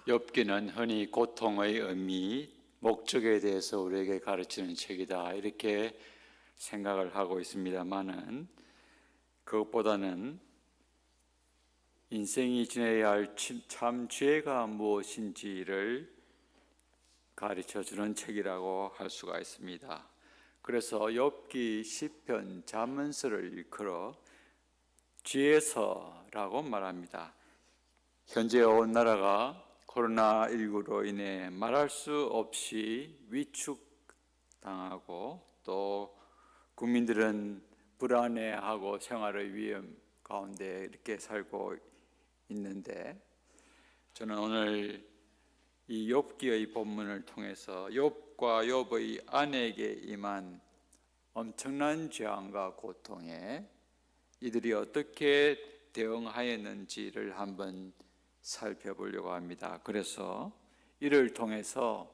욥기는 흔히 고통의 의미, 목적에 대해서 우리에게 가르치는 책이다 이렇게 생각을 하고 있습니다만은 그것보다는 인생이 지내야 할 참 죄가 무엇인지를 가르쳐주는 책이라고 할 수가 있습니다. 그래서 욥기, 시편, 잠언서를 일컬어 죄서라고 말합니다. 현재 온 나라가 코로나19로 인해 말할 수 없이 위축당하고 또 국민들은 불안해하고 생활의 위험 가운데 이렇게 살고 있는데, 저는 오늘 이 욥기의 본문을 통해서 욥과 욥의 아내에게 임한 엄청난 재앙과 고통에 이들이 어떻게 대응하였는지를 한번 살펴보려고 합니다. 그래서 이를 통해서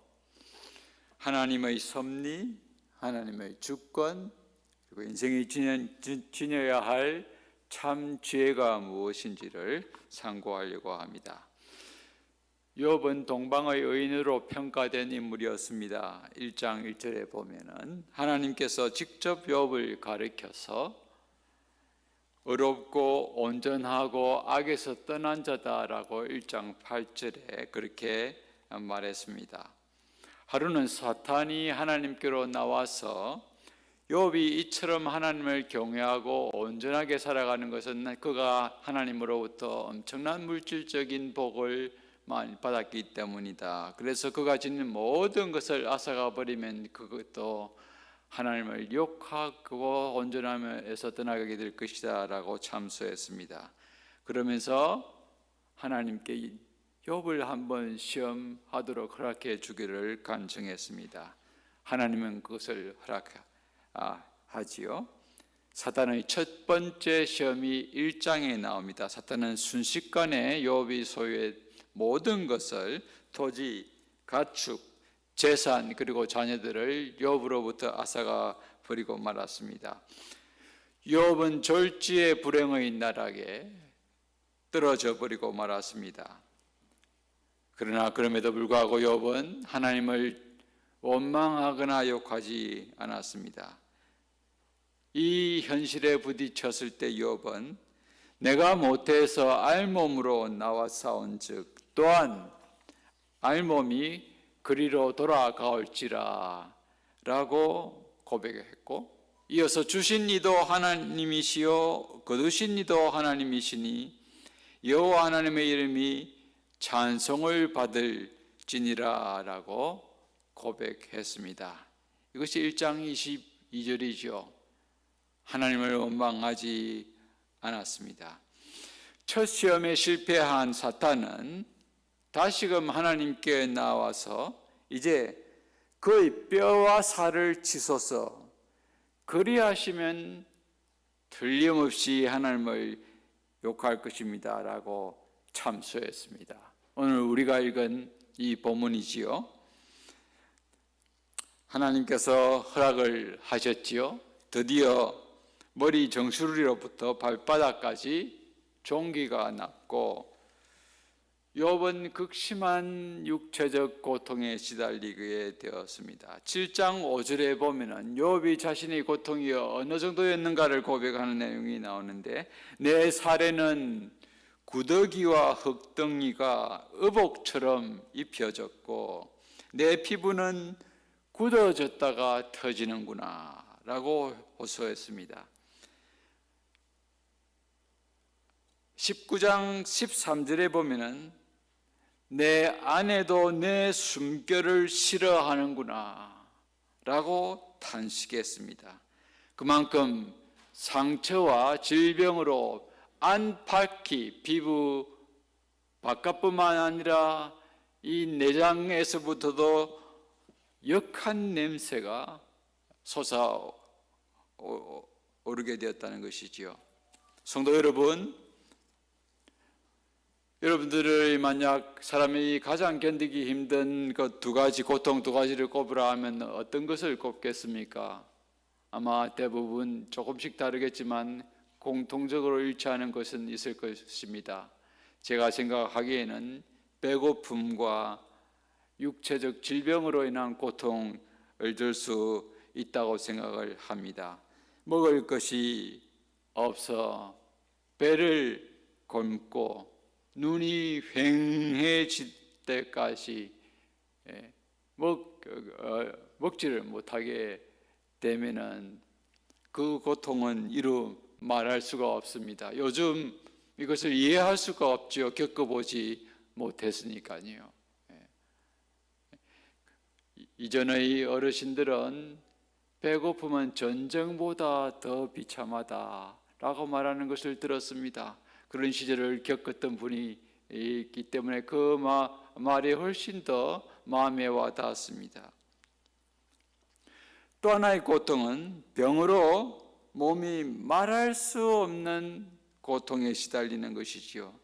하나님의 섭리, 하나님의 주권, 그리고 인생이 지녀야 할 참 죄가 무엇인지를 상고하려고 합니다. 욥은 동방의 의인으로 평가된 인물이었습니다. 1장 1절에 보면은 하나님께서 직접 욥을 가르쳐서 의롭고 온전하고 악에서 떠난 자다라고 1장 8절에 그렇게 말했습니다. 하루는 사탄이 하나님께로 나와서 욥이 이처럼 하나님을 경외하고 온전하게 살아가는 것은 그가 하나님으로부터 엄청난 물질적인 복을 많이 받았기 때문이다. 그래서 그가 짓는 모든 것을 앗아가 버리면 그것도 하나님을 욕하고 온전함에서 떠나게 될 것이다 라고 참소했습니다. 그러면서 하나님께 욥을 한번 시험하도록 허락해 주기를 간청했습니다. 하나님은 그것을 허락하지요. 사탄의 첫 번째 시험이 1장에 나옵니다. 사탄은 순식간에 욥이 소유의 모든 것을 토지, 가축, 재산 그리고 자녀들을 욥으로부터 앗아가 버리고 말았습니다. 욥은 졸지의 불행의 나락에 떨어져 버리고 말았습니다. 그러나 그럼에도 불구하고 욥은 하나님을 원망하거나 욕하지 않았습니다. 이 현실에 부딪혔을 때 욥은 내가 못해서 알몸으로 나와 싸운즉 또한 알몸이 그리로 돌아가올지라 라고 고백했고, 이어서 주신 이도 하나님이시요 거두신 이도 하나님이시니 여호와 하나님의 이름이 찬송을 받을지니라 라고 고백했습니다. 이것이 1장 22절이죠. 하나님을 원망하지 않았습니다. 첫 시험에 실패한 사탄은 다시금 하나님께 나와서 이제 그의 뼈와 살을 치소서, 그리하시면 틀림없이 하나님을 욕할 것입니다 라고 참소했습니다. 오늘 우리가 읽은 이 본문이지요. 하나님께서 허락을 하셨지요. 드디어 머리 정수리로부터 발바닥까지 종기가 났고 욥은 극심한 육체적 고통에 시달리게 되었습니다. 7장 5절에 보면은 욥이 자신의 고통이 어느 정도였는가를 고백하는 내용이 나오는데, 내 살에는 구더기와 흙덩이가 의복처럼 입혀졌고 내 피부는 굳어졌다가 터지는구나 라고 호소했습니다. 19장 13절에 보면은 내 아내도 내 숨결을 싫어하는구나 라고 탄식했습니다. 그만큼 상처와 질병으로 안팎이 피부 바깥뿐만 아니라 이 내장에서부터도 역한 냄새가 솟아오르게 되었다는 것이지요. 성도 여러분, 여러분들을 만약 사람이 가장 견디기 힘든 그 두 가지 고통 두 가지를 꼽으라 하면 어떤 것을 꼽겠습니까? 아마 대부분 조금씩 다르겠지만 공통적으로 일치하는 것은 있을 것입니다. 제가 생각하기에는 배고픔과 육체적 질병으로 인한 고통을 들 수 있다고 생각을 합니다. 먹을 것이 없어 배를 굶고 눈이 휑해질 때까지 먹지를 못하게 되면은 그 고통은 이루 말할 수가 없습니다. 요즘 이것을 이해할 수가 없죠. 겪어보지 못했으니까요. 이전의 어르신들은 배고픔은 전쟁보다 더 비참하다라고 말하는 것을 들었습니다. 그런 시절을 겪었던 분이 있기 때문에 그 말이 훨씬 더 마음에 와 닿았습니다. 또 하나의 고통은 병으로 몸이 말할 수 없는 고통에 시달리는 것이지요.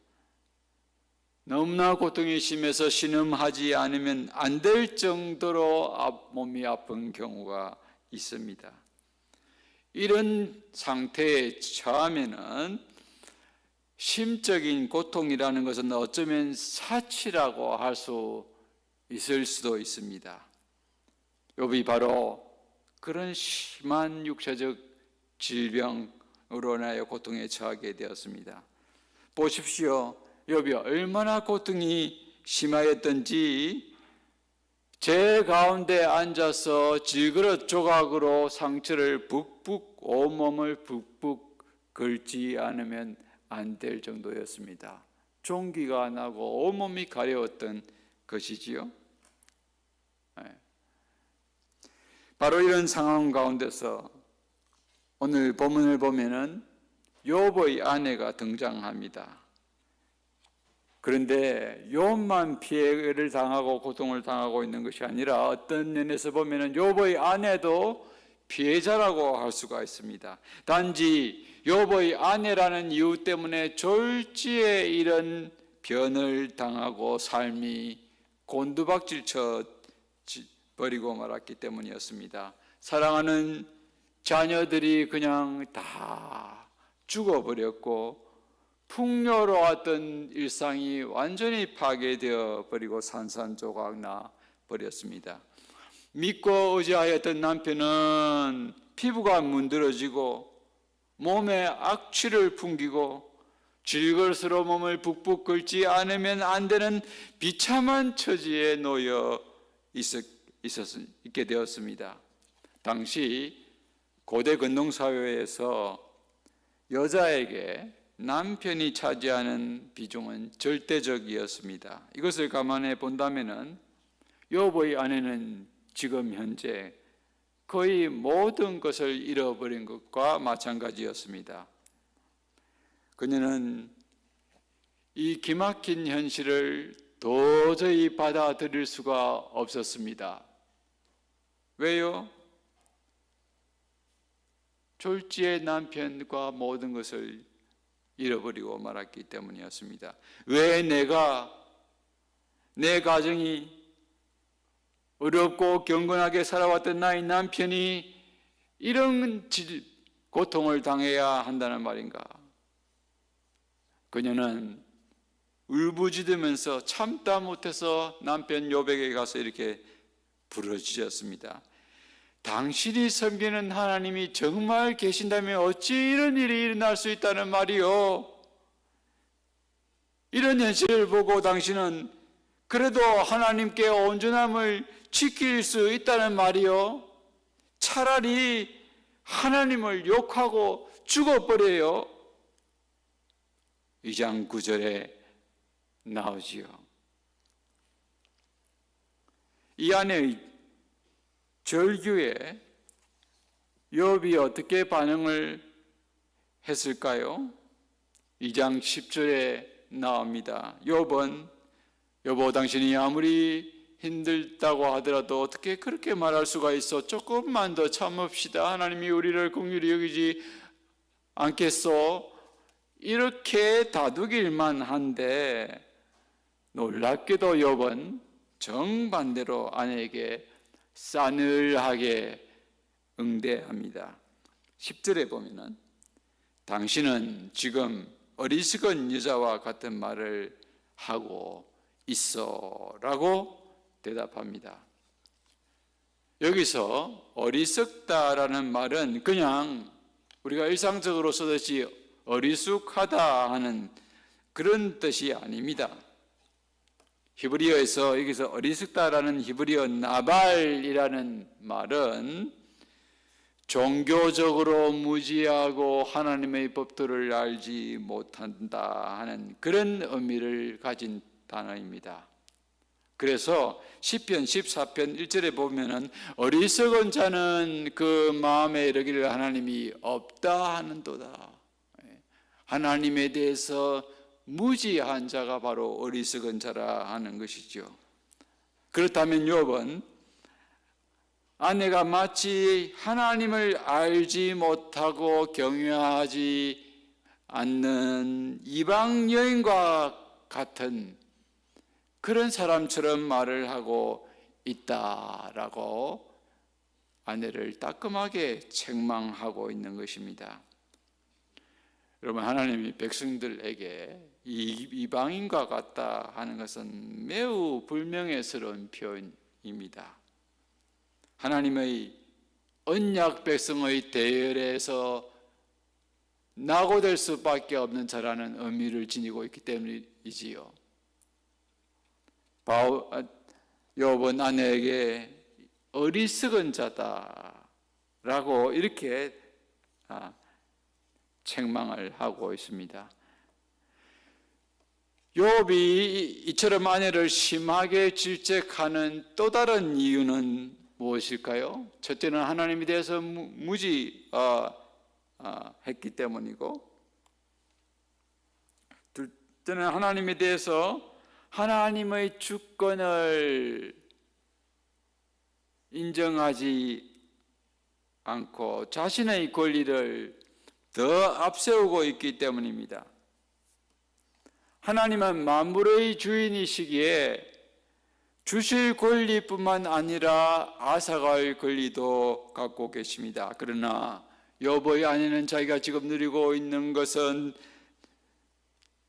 너무나 고통이 심해서 신음하지 않으면 안 될 정도로 몸이 아픈 경우가 있습니다. 이런 상태에 처하면은 심적인 고통이라는 것은 어쩌면 사치라고 할 수 있을 수도 있습니다. 욥이 바로 그런 심한 육체적 질병으로 인하여 고통에 처하게 되었습니다. 보십시오. 욥이 얼마나 고통이 심하였던지 제 가운데 앉아서 질그릇 조각으로 상처를 북북 온몸을 북북 긁지 않으면 안 될 정도였습니다. 종기가 나고 온몸이 가려웠던 것이지요. 바로 이런 상황 가운데서 오늘 본문을 보면은 욥의 아내가 등장합니다. 그런데 욥만 피해를 당하고 고통을 당하고 있는 것이 아니라 어떤 면에서 보면은 욥의 아내도 피해자라고 할 수가 있습니다. 단지 욥의 아내라는 이유 때문에 졸지에 이런 변을 당하고 삶이 곤두박질쳐 버리고 말았기 때문이었습니다. 사랑하는 자녀들이 그냥 다 죽어버렸고 풍요로웠던 일상이 완전히 파괴되어 버리고 산산조각 나 버렸습니다. 믿고 의지하였던 남편은 피부가 문드러지고 몸에 악취를 풍기고 질것으로 몸을 북북 긁지 않으면 안 되는 비참한 처지에 놓여 있게 되었습니다. 당시 고대 근동사회에서 여자에게 남편이 차지하는 비중은 절대적이었습니다. 이것을 감안해 본다면은 욥의 아내는 지금 현재 거의 모든 것을 잃어버린 것과 마찬가지였습니다. 그녀는 이 기막힌 현실을 도저히 받아들일 수가 없었습니다. 왜요? 졸지에 남편과 모든 것을 잃어버리고 말았기 때문이었습니다. 왜 내 가정이 어렵고 경건하게 살아왔던 나의 남편이 이런 고통을 당해야 한다는 말인가? 그녀는 울부짖으면서 참다 못해서 남편 욥에게 가서 이렇게 부르짖었습니다. 당신이 섬기는 하나님이 정말 계신다면 어찌 이런 일이 일어날 수 있다는 말이요? 이런 현실을 보고 당신은 그래도 하나님께 온전함을 지킬 수 있다는 말이요? 차라리 하나님을 욕하고 죽어버려요. 2장 9절에 나오지요. 이 아내의 절규에 욥이 어떻게 반응을 했을까요? 2장 10절에 나옵니다. 욥은 여보 당신이 아무리 힘들다고 하더라도 어떻게 그렇게 말할 수가 있어? 조금만 더 참읍시다. 하나님이 우리를 긍휼히 여기지 않겠소? 이렇게 다투길만 한데 놀랍게도 욥은 정반대로 아내에게 싸늘하게 응대합니다. 10절에 보면은 당신은 지금 어리석은 여자와 같은 말을 하고 있어 라고 대답합니다. 여기서 어리석다라는 말은 그냥 우리가 일상적으로 쓰듯이 어리숙하다 하는 그런 뜻이 아닙니다. 히브리어에서 여기서 어리석다라는 히브리어 나발이라는 말은 종교적으로 무지하고 하나님의 법도를 알지 못한다 하는 그런 의미를 가진 단어입니다. 그래서 시편 14편 1절에 보면은 어리석은 자는 그 마음에 이르기를 하나님이 없다 하는도다. 하나님에 대해서 무지한 자가 바로 어리석은 자라 하는 것이죠. 그렇다면 욥은 아내가 마치 하나님을 알지 못하고 경외하지 않는 이방 여인과 같은 그런 사람처럼 말을 하고 있다라고 아내를 따끔하게 책망하고 있는 것입니다. 여러분, 하나님이 백성들에게 이방인과 같다 하는 것은 매우 불명예스러운 표현입니다. 하나님의 언약 백성의 대열에서 낙오될 수밖에 없는 자라는 의미를 지니고 있기 때문이지요. 욥은 아내에게 어리석은 자다라고 이렇게 책망을 하고 있습니다. 욥이 이처럼 아내를 심하게 질책하는 또 다른 이유는 무엇일까요? 첫째는 하나님에 대해서 무지했기 때문이고, 둘째는 하나님에 대해서 하나님의 주권을 인정하지 않고 자신의 권리를 더 앞세우고 있기 때문입니다. 하나님은 만물의 주인이시기에 주실 권리뿐만 아니라 앗아갈 권리도 갖고 계십니다. 그러나 욥의 아내는 자기가 지금 누리고 있는 것은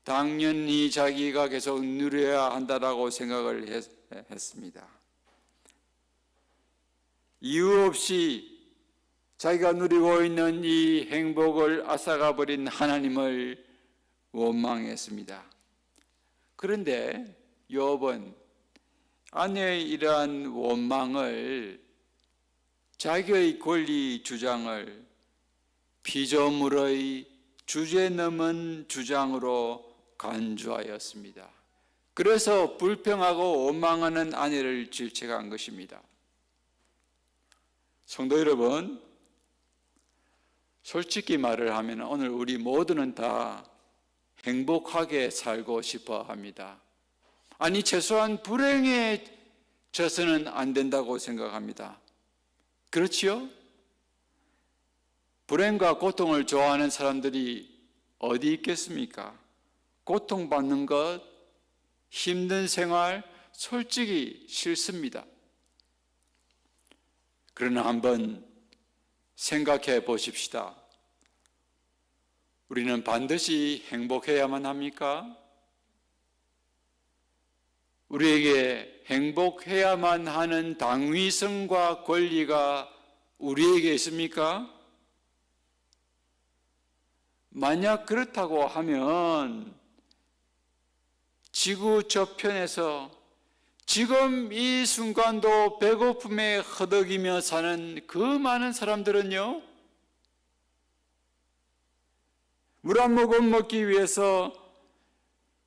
당연히 자기가 계속 누려야 한다라고 생각을 했습니다. 이유 없이 자기가 누리고 있는 이 행복을 앗아가 버린 하나님을 원망했습니다. 그런데 욥은 아내의 이러한 원망을 자기의 권리 주장을 피조물의 주제 넘은 주장으로 간주하였습니다. 그래서 불평하고 원망하는 아내를 질책한 것입니다. 성도 여러분, 솔직히 말을 하면 오늘 우리 모두는 다 행복하게 살고 싶어 합니다. 아니, 최소한 불행에 져서는 안 된다고 생각합니다. 그렇지요? 불행과 고통을 좋아하는 사람들이 어디 있겠습니까? 고통받는 것, 힘든 생활, 솔직히 싫습니다. 그러나 한번 생각해 보십시다. 우리는 반드시 행복해야만 합니까? 우리에게 행복해야만 하는 당위성과 권리가 우리에게 있습니까? 만약 그렇다고 하면 지구 저편에서 지금 이 순간도 배고픔에 허덕이며 사는 그 많은 사람들은요, 물 한 모금 먹기 위해서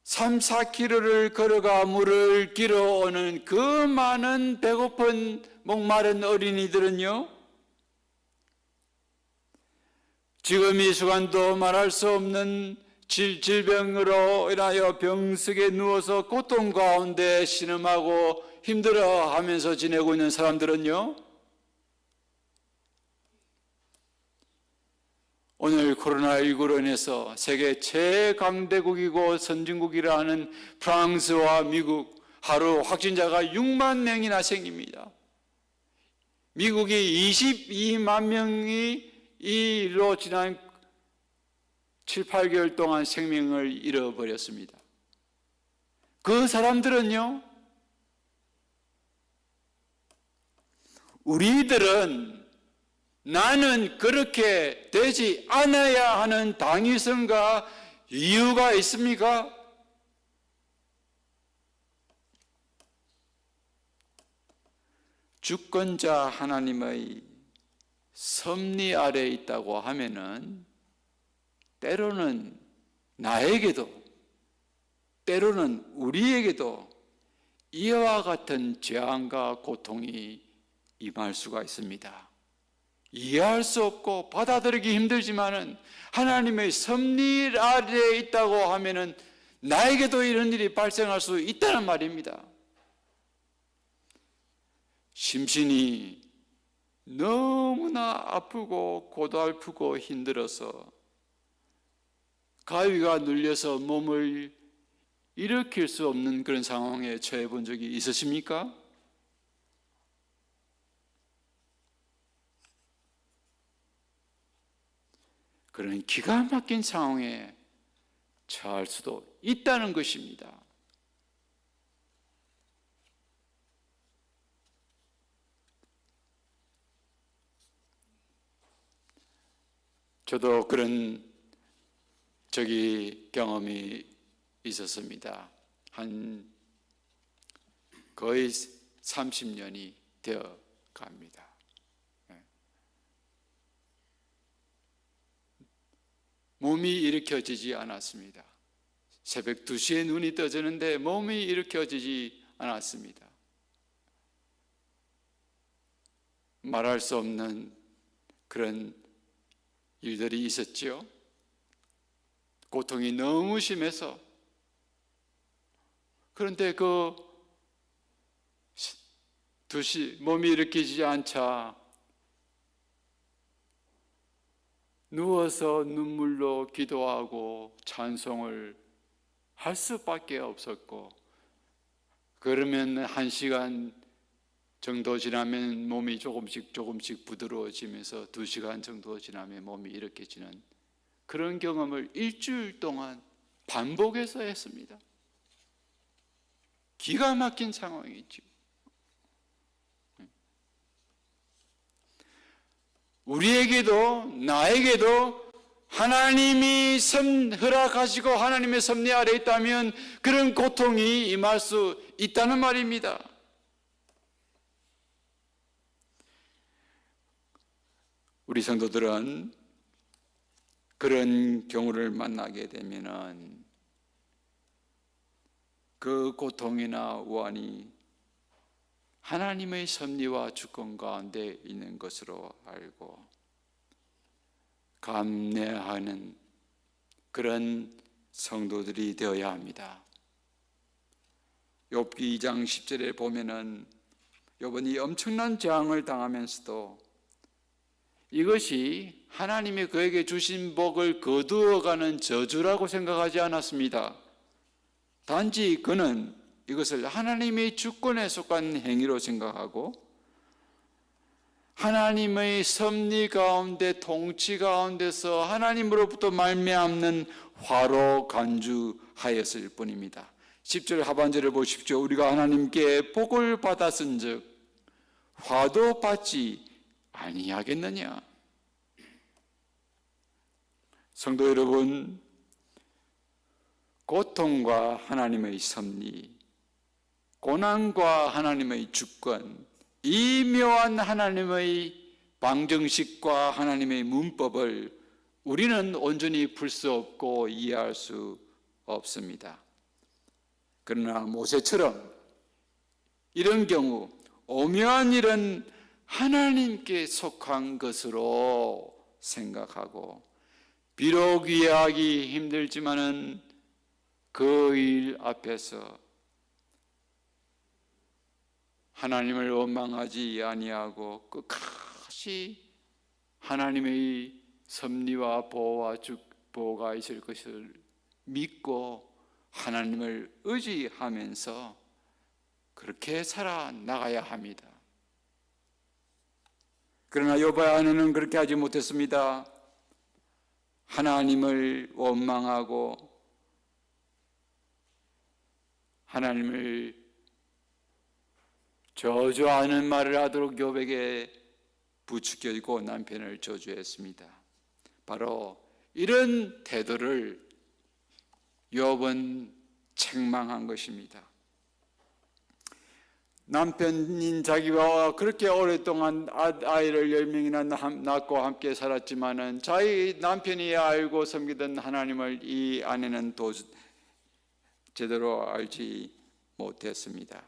3, 4km를 걸어가 물을 길어오는 그 많은 배고픈 목마른 어린이들은요, 지금 이 순간도 말할 수 없는 질병으로 인하여 병석에 누워서 고통 가운데 신음하고 힘들어하면서 지내고 있는 사람들은요, 오늘 코로나19로 인해서 세계 최강대국이고 선진국이라 하는 프랑스와 미국, 하루 확진자가 6만 명이나 생깁니다. 미국이 22만 명이 이 일로 지난 7, 8개월 동안 생명을 잃어버렸습니다. 그 그 사람들은요, 우리들은 나는 그렇게 되지 않아야 하는 당위성과 이유가 있습니까? 주권자 하나님의 섭리 아래에 있다고 하면은 때로는 나에게도 때로는 우리에게도 이와 같은 재앙과 고통이 임할 수가 있습니다. 이해할 수 없고 받아들이기 힘들지만은 하나님의 섭리 아래에 있다고 하면은 나에게도 이런 일이 발생할 수 있다는 말입니다. 심신이 너무나 아프고 고달프고 힘들어서 가위가 눌려서 몸을 일으킬 수 없는 그런 상황에 처해 본 적이 있으십니까? 그런 기가 막힌 상황에 처할 수도 있다는 것입니다. 저도 그런 경험이 있었습니다. 한 거의 30년이 되어 갑니다. 몸이 일으켜지지 않았습니다. 새벽 2시에 눈이 떠지는데 몸이 일으켜지지 않았습니다. 말할 수 없는 그런 일들이 있었죠. 고통이 너무 심해서. 그런데 그 2시 몸이 일으키지 않자 누워서 눈물로 기도하고 찬송을 할 수밖에 없었고, 그러면 1시간 정도 지나면 몸이 조금씩 부드러워지면서 2시간 정도 지나면 몸이 일으켜지는 그런 경험을 일주일 동안 반복해서 했습니다. 기가 막힌 상황이죠. 우리에게도 나에게도 하나님이 허락하시고 하나님의 섭리 아래 있다면 그런 고통이 임할 수 있다는 말입니다. 우리 성도들은 그런 경우를 만나게 되면은 그 고통이나 우환이 하나님의 섭리와 주권 가운데 있는 것으로 알고 감내하는 그런 성도들이 되어야 합니다. 욥기 2장 10절에 보면은 욥이 엄청난 재앙을 당하면서도 이것이 하나님이 그에게 주신 복을 거두어가는 저주라고 생각하지 않았습니다. 단지 그는 이것을 하나님의 주권에 속한 행위로 생각하고 하나님의 섭리 가운데 통치 가운데서 하나님으로부터 말미암는 화로 간주하였을 뿐입니다. 10절 하반절을 보십시오. 우리가 하나님께 복을 받았은즉 화도 받지 아니하겠느냐. 성도 여러분, 고통과 하나님의 섭리, 고난과 하나님의 주권, 이 묘한 하나님의 방정식과 하나님의 문법을 우리는 온전히 풀 수 없고 이해할 수 없습니다. 그러나 모세처럼 이런 경우 오묘한 일은 하나님께 속한 것으로 생각하고 비록 이해하기 힘들지만은 그 일 앞에서 하나님을 원망하지 아니하고 끝까지 하나님의 섭리와 보호가 있을 것을 믿고 하나님을 의지하면서 그렇게 살아나가야 합니다. 그러나 욥의 아내는 그렇게 하지 못했습니다. 하나님을 원망하고 하나님을 저주하는 말을 하도록 욥에게 부추기고 남편을 저주했습니다. 바로 이런 태도를 욥은 책망한 것입니다. 남편인 자기와 그렇게 오랫동안 아이를 10명이나 낳고 함께 살았지만은 자기 남편이 알고 섬기던 하나님을 이 아내는 제대로 알지 못했습니다.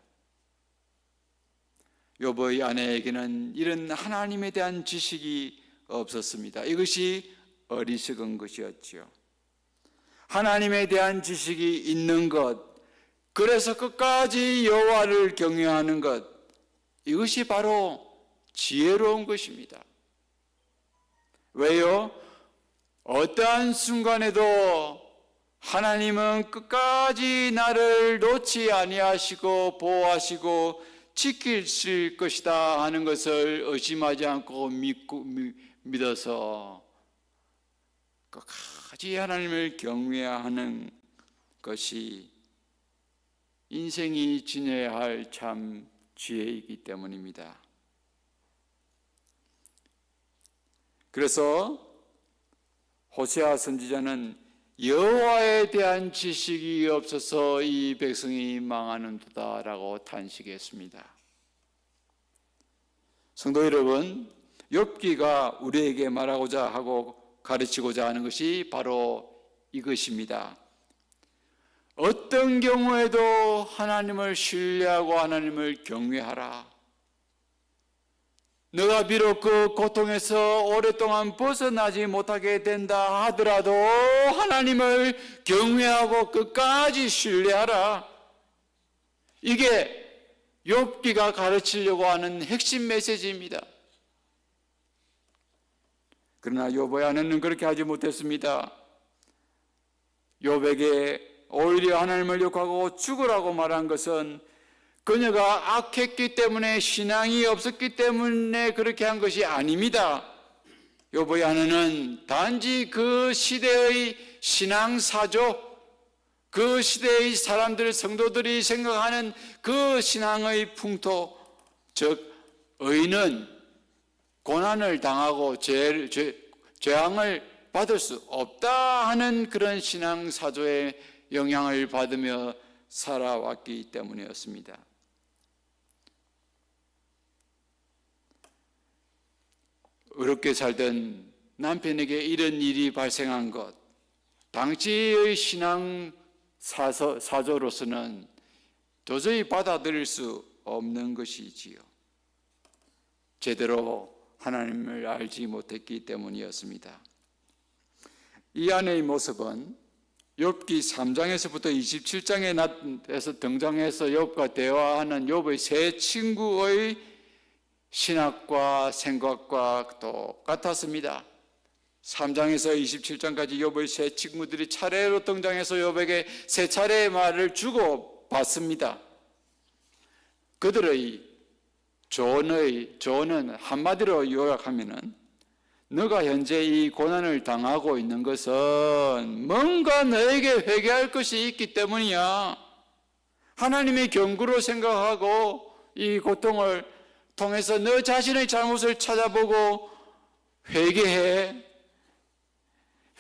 욥의 아내에게는 이런 하나님에 대한 지식이 없었습니다. 이것이 어리석은 것이었지요. 하나님에 대한 지식이 있는 것, 그래서 끝까지 여호와를 경외하는 것, 이것이 바로 지혜로운 것입니다. 왜요? 어떠한 순간에도 하나님은 끝까지 나를 놓지 아니하시고 보호하시고 지키실 것이다 하는 것을 의심하지 않고 믿어서 끝까지 하나님을 경외하는 것이 인생이 지녀야 할 참 지혜이기 때문입니다. 그래서 호세아 선지자는 여호와에 대한 지식이 없어서 이 백성이 망하는도다라고 탄식했습니다. 성도 여러분, 욥기가 우리에게 말하고자 하고 가르치고자 하는 것이 바로 이것입니다. 어떤 경우에도 하나님을 신뢰하고 하나님을 경외하라. 너가 비록 그 고통에서 오랫동안 벗어나지 못하게 된다 하더라도 하나님을 경외하고 끝까지 신뢰하라. 이게 욥기가 가르치려고 하는 핵심 메시지입니다. 그러나 욥의 아내는 그렇게 하지 못했습니다. 욥에게 오히려 하나님을 욕하고 죽으라고 말한 것은 그녀가 악했기 때문에, 신앙이 없었기 때문에 그렇게 한 것이 아닙니다. 욥의 아내는 단지 그 시대의 신앙사조, 그 시대의 사람들, 성도들이 생각하는 그 신앙의 풍토, 즉 의인은 고난을 당하고 재앙을 받을 수 없다 하는 그런 신앙사조의 영향을 받으며 살아왔기 때문이었습니다. 어렵게 살던 남편에게 이런 일이 발생한 것, 당시의 신앙 사조로서는 도저히 받아들일 수 없는 것이지요. 제대로 하나님을 알지 못했기 때문이었습니다. 이 아내의 모습은 욥기 3장에서부터 27장에서 등장해서 욥과 대화하는 욥의 세 친구의 신학과 생각과 똑같았습니다. 3장에서 27장까지 욥의 세 친구들이 차례로 등장해서 욥에게 세 차례의 말을 주고받습니다. 그들의 조언은 한마디로 요약하면은 너가 현재 이 고난을 당하고 있는 것은 뭔가 너에게 회개할 것이 있기 때문이야. 하나님의 경고로 생각하고 이 고통을 통해서 너 자신의 잘못을 찾아보고 회개해.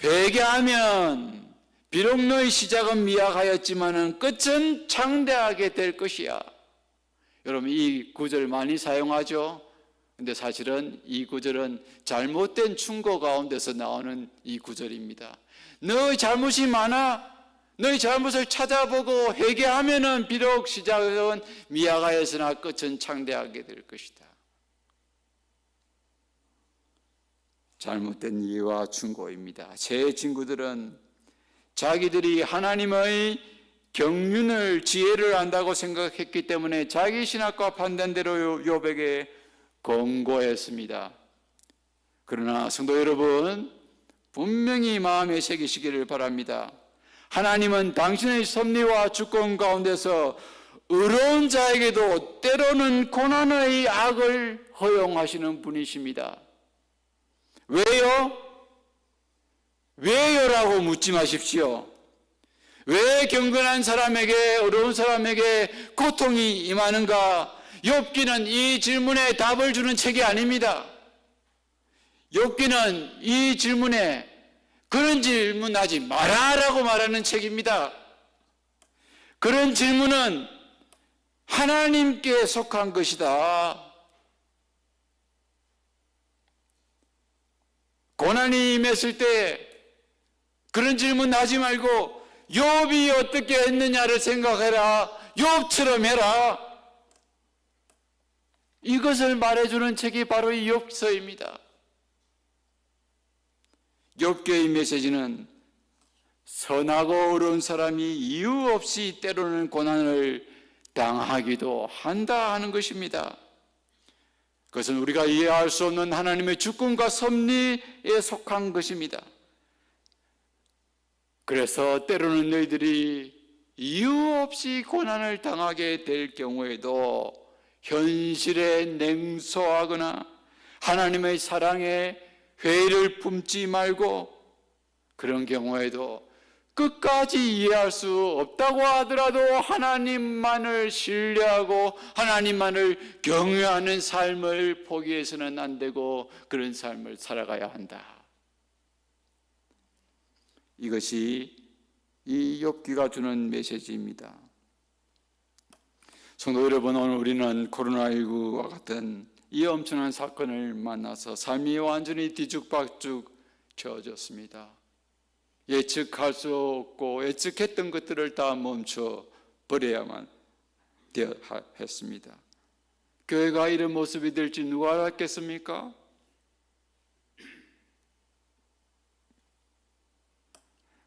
회개하면 비록 너의 시작은 미약하였지만 끝은 창대하게 될 것이야. 여러분, 이 구절 많이 사용하죠? 근데 사실은 이 구절은 잘못된 충고 가운데서 나오는 이 구절입니다. 너의 잘못이 많아. 너의 잘못을 찾아보고 회개하면은 비록 시작은 미약하였으나 끝은 창대하게 될 것이다. 잘못된 이해와 충고입니다. 제 친구들은 자기들이 하나님의 경륜을, 지혜를 안다고 생각했기 때문에 자기 신학과 판단대로 욥에게 권고했습니다. 그러나 성도 여러분, 분명히 마음에 새기시기를 바랍니다. 하나님은 당신의 섭리와 주권 가운데서 의로운 자에게도 때로는 고난의 악을 허용하시는 분이십니다. 왜요? 왜요라고 묻지 마십시오. 왜 경건한 사람에게, 어려운 사람에게 고통이 임하는가? 욥기는 이 질문에 답을 주는 책이 아닙니다. 욥기는 이 질문에 그런 질문하지 마라라고 말하는 책입니다. 그런 질문은 하나님께 속한 것이다. 고난이 임했을 때 그런 질문 하지 말고 욥이 어떻게 했느냐를 생각해라. 욥처럼 해라. 이것을 말해주는 책이 바로 이 욥서입니다. 욥기의 메시지는 선하고 어려운 사람이 이유 없이 때로는 고난을 당하기도 한다 하는 것입니다. 그것은 우리가 이해할 수 없는 하나님의 주권과 섭리에 속한 것입니다. 그래서 때로는 너희들이 이유 없이 고난을 당하게 될 경우에도 현실에 냉소하거나 하나님의 사랑에 회의를 품지 말고, 그런 경우에도 끝까지 이해할 수 없다고 하더라도 하나님만을 신뢰하고 하나님만을 경외하는 삶을 포기해서는 안 되고 그런 삶을 살아가야 한다. 이것이 이 욥기가 주는 메시지입니다. 성도 여러분, 오늘 우리는 코로나19와 같은 이 엄청난 사건을 만나서 삶이 완전히 뒤죽박죽쳐졌습니다. 예측할 수 없고 예측했던 것들을 다 멈춰 버려야만 했습니다. 교회가 이런 모습이 될지 누가 알았겠습니까?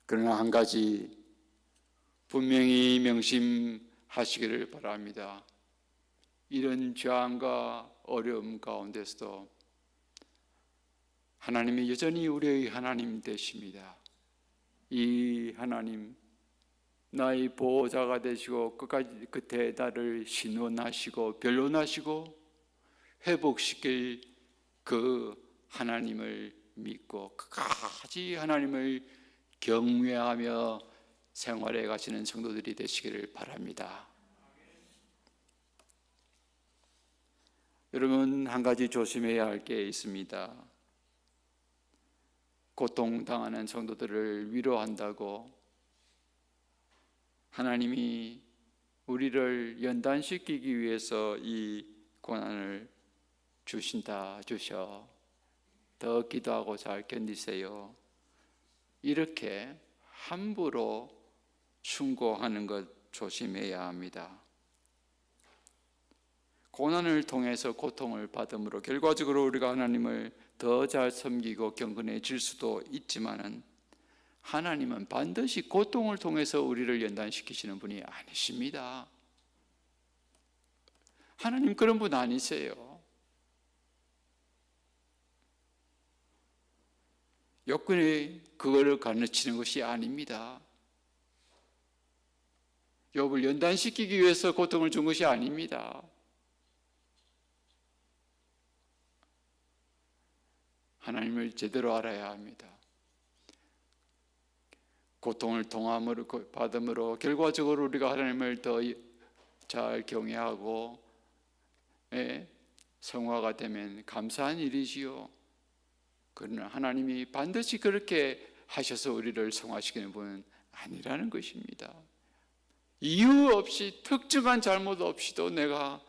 그러나 한 가지 분명히 명심하시기를 바랍니다. 이런 죄악과 어려움 가운데서도 하나님이 여전히 우리의 하나님 되십니다. 이 하나님, 나의 보호자가 되시고 끝에 나를 신원하시고 변론하시고 회복시킬 그 하나님을 믿고 끝까지 하나님을 경외하며 생활해 가시는 성도들이 되시기를 바랍니다. 여러분, 한 가지 조심해야 할 게 있습니다. 고통당하는 성도들을 위로한다고 하나님이 우리를 연단시키기 위해서 이 고난을 주셔. 더 기도하고 잘 견디세요. 이렇게 함부로 충고하는 것 조심해야 합니다. 고난을 통해서 고통을 받음으로 결과적으로 우리가 하나님을 더 잘 섬기고 경건해질 수도 있지만은 하나님은 반드시 고통을 통해서 우리를 연단시키시는 분이 아니십니다. 하나님 그런 분 아니세요. 욥군이 그거를 가르치는 것이 아닙니다. 욥을 연단시키기 위해서 고통을 준 것이 아닙니다. 하나님을 제대로 알아야 합니다. 고통을 받음으로 결과적으로 우리가 하나님을 더 잘 경외하고 성화가 되면 감사한 일이지요. 그러나 하나님이 반드시 그렇게 하셔서 우리를 성화시키는 분은 아니라는 것입니다. 이유 없이 특정한 잘못 없이도 내가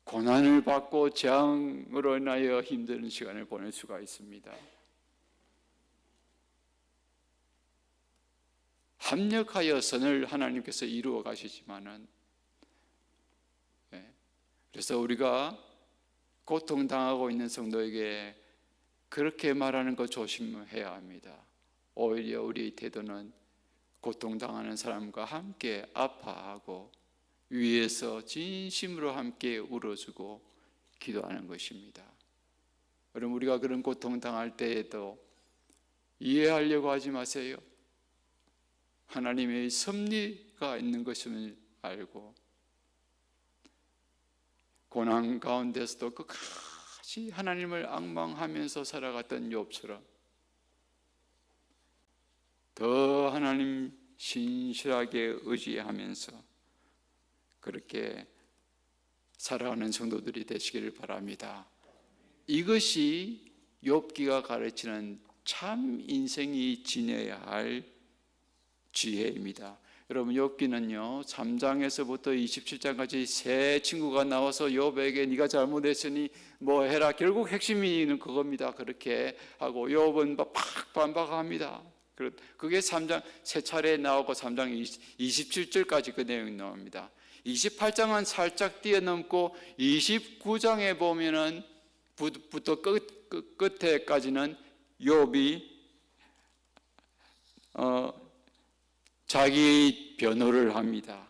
고난을 받고 재앙으로 인하여 힘든 시간을 보낼 수가 있습니다. 합력하여 선을 하나님께서 이루어 가시지만은, 그래서 우리가 고통당하고 있는 성도에게 그렇게 말하는 것 조심해야 합니다. 오히려 우리의 태도는 고통당하는 사람과 함께 아파하고 위에서 진심으로 함께 울어주고 기도하는 것입니다. 여러분, 우리가 그런 고통당할 때에도 이해하려고 하지 마세요. 하나님의 섭리가 있는 것임을 알고 고난 가운데서도 끝까지 하나님을 앙망하면서 살아갔던 욥처럼 더 하나님 신실하게 의지하면서 그렇게 살아가는 성도들이 되시기를 바랍니다. 이것이 욥기가 가르치는 참 인생이 지녀야 할 지혜입니다. 여러분, 욥기는요 3장에서부터 27장까지 세 친구가 나와서 욥에게 네가 잘못했으니 뭐 해라, 결국 핵심이 그겁니다. 그렇게 하고 욥은 막 반박합니다. 그게 3장 세 차례 나오고 3장 27절까지 그 내용이 나옵니다. 28장은 살짝 뛰어넘고 29장에 보면은 부터 끝에까지는 욥이 자기 변호를 합니다.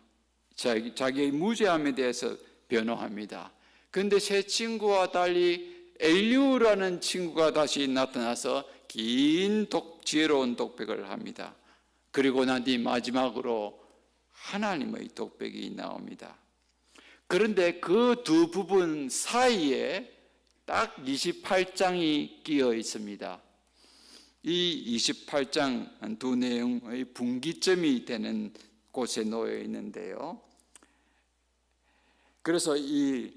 자기의 무죄함에 대해서 변호합니다. 그런데 새 친구와 달리 엘리후라는 친구가 다시 나타나서 긴 지혜로운 독백을 합니다. 그리고 난 뒤 마지막으로 하나님의 독백이 나옵니다. 그런데 그 두 부분 사이에 딱 28장이 끼어 있습니다. 이 28장 두 내용의 분기점이 되는 곳에 놓여 있는데요. 그래서 이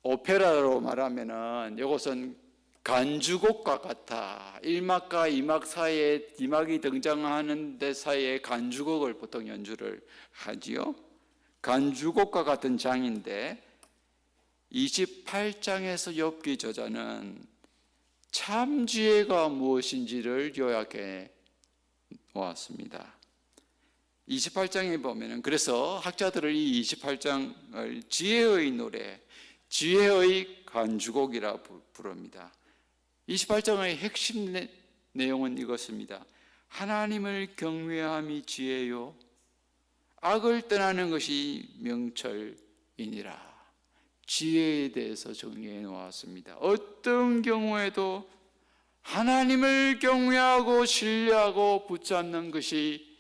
오페라로 말하면은 이것은 간주곡과 같아. 1막과 2막 사이에 2막이 등장하는 데 사이에 간주곡을 보통 연주를 하지요. 간주곡과 같은 장인데 28장에서 욥기 저자는 참 지혜가 무엇인지를 요약해 놓았습니다. 28장에 보면은 그래서 학자들은 이 28장을 지혜의 노래, 지혜의 간주곡이라 부릅니다. 28장의 핵심 내용은 이것입니다. 하나님을 경외함이 지혜요, 악을 떠나는 것이 명철이니라. 지혜에 대해서 정리해 놓았습니다. 어떤 경우에도 하나님을 경외하고 신뢰하고 붙잡는 것이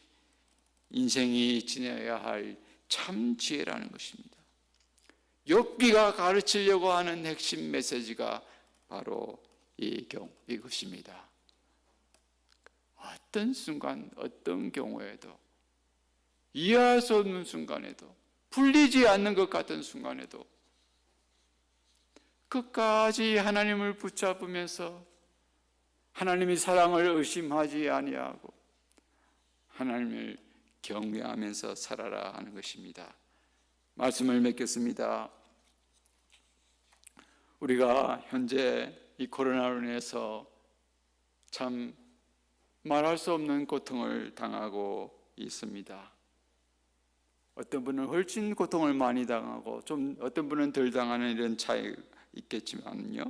인생이 지내야 할 참 지혜라는 것입니다. 욥기가 가르치려고 하는 핵심 메시지가 바로 이것입니다. 어떤 순간, 어떤 경우에도, 이해할 수 없는 순간에도, 풀리지 않는 것 같은 순간에도 끝까지 하나님을 붙잡으면서 하나님의 사랑을 의심하지 아니하고 하나님을 경외하면서 살아라 하는 것입니다. 말씀을 맺겠습니다. 우리가 현재 이 코로나로 인해서 참 말할 수 없는 고통을 당하고 있습니다. 어떤 분은 훨씬 고통을 많이 당하고 좀 어떤 분은 덜 당하는 이런 차이 있겠지만요.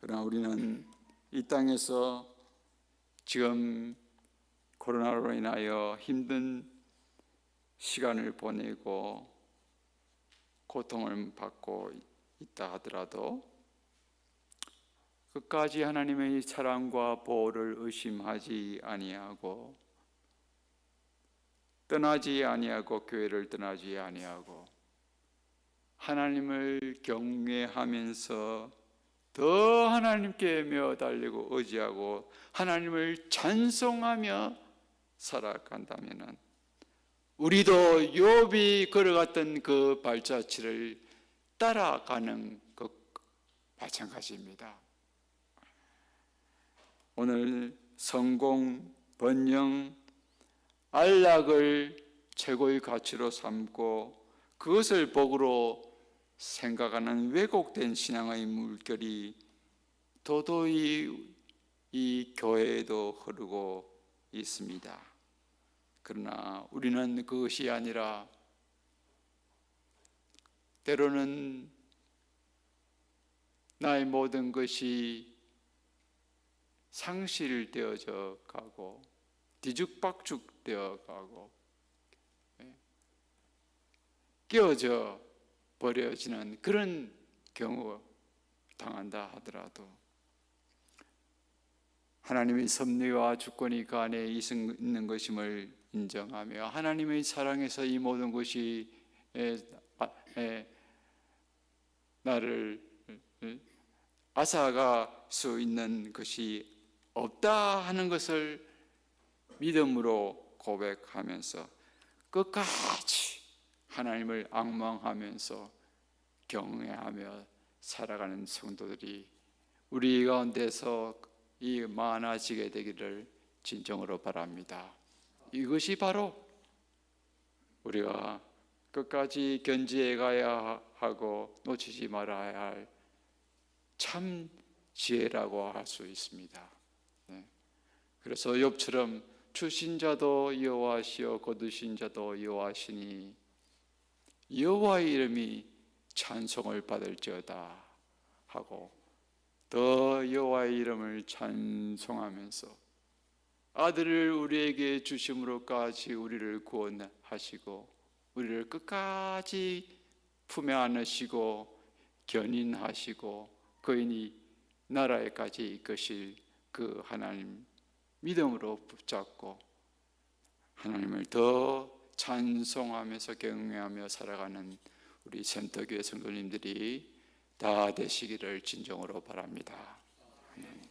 그러나 우리는 이 땅에서 지금 코로나로 인하여 힘든 시간을 보내고 고통을 받고 있다 하더라도 끝까지 하나님의 사랑과 보호를 의심하지 아니하고 떠나지 아니하고 교회를 떠나지 아니하고 하나님을 경외하면서 더 하나님께 매어달리고 의지하고 하나님을 찬송하며 살아간다면 우리도 욥이 걸어갔던 그 발자취를 따라가는 것 마찬가지입니다. 오늘 성공, 번영, 안락을 최고의 가치로 삼고 그것을 복으로 생각하는 왜곡된 신앙의 물결이 도도히 이 교회에도 흐르고 있습니다. 그러나 우리는 그것이 아니라 때로는 나의 모든 것이 상실되어져 가고 뒤죽박죽되어 가고 깨어져 버려지는 그런 경우 당한다 하더라도 하나님의 섭리와 주권이 그 안에 있는 것임을 인정하며 하나님의 사랑에서 이 모든 것이 나를 앗아갈 수 있는 것이 없다 하는 것을 믿음으로 고백하면서 끝까지 하나님을 앙망하면서 경외하며 살아가는 성도들이 우리 가운데서 많아지게 되기를 진정으로 바랍니다. 이것이 바로 우리가 끝까지 견지해 가야 하고 놓치지 말아야 할 참 지혜라고 할 수 있습니다. 네. 그래서 욥처럼 주신 자도 여호와시요 거두신 자도 여호와시니 여호와의 이름이 찬송을 받을지어다 하고 더 여호와의 이름을 찬송하면서 아들을 우리에게 주심으로까지 우리를 구원하시고 우리를 끝까지 품에 안으시고 견인하시고 거인이 나라에까지 이끄실 그 하나님 믿음으로 붙잡고 하나님을 더 찬송하면서 경외하며 살아가는 우리 샘터교회 성도님들이 다 되시기를 진정으로 바랍니다. 아멘.